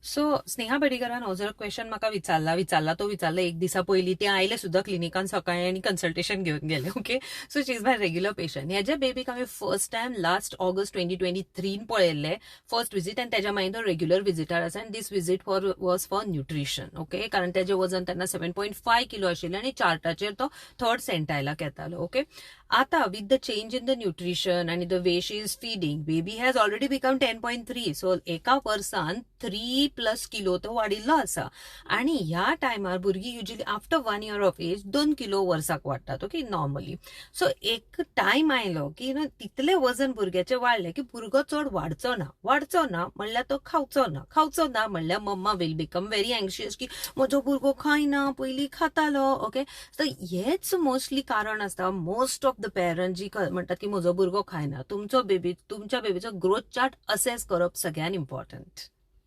So Sneha बेडीकरान हो जर question म्हाका विचारला एक दिसा पयलीं ते आयले सुद्दां क्लिनिकान सकाळी आनी कन्सल्टेशन घेवन गेले. Okay, so she is my regular patient. ह्याच्या बेबीक हांवें फर्स्ट टायम लास्ट ऑगस्ट 2023 पळयल्ले फर्स्ट विजीट, आनी त्याच्या मागीर तो रेग्युलर विजिटर आसा. आनी this visit was for nutrition. Okay, कारण त्याचे वजन तेन्ना 7.5 किलो आशिल्लें आनी चार्टाचेर तो थर्ड सेंटायलाक येतालो. ओके, आता with the change in the nutrition आनी the way she is feeding, baby has already become 10.3. So एका वर्सान 3+ किलो तो वाडिल्लो आसा. आणि ह्या टायमार भुरगीं usually after 1 year of age 2 kilo वर्साक वाडटात. Okay, normally. सो एक टायम आयलो की तितले वजन भुरग्याचे वाडले की भुरगो चड वाडचो ना म्हणल्यार तो खावचो ना म्हणल्यार mama will become very anxious की म्हजो भुरगो खायना, पयलीं खातालो. ओके, सो हेच मोस्टली कारण आसता. मोस्ट ऑफ द पेरंट जी म्हणटात की म्हजो भुरगो खायना, तुमच्या बेबीचो ग्रोथ चार्ट असेस करप सगळ्यात इम्पॉर्टंट.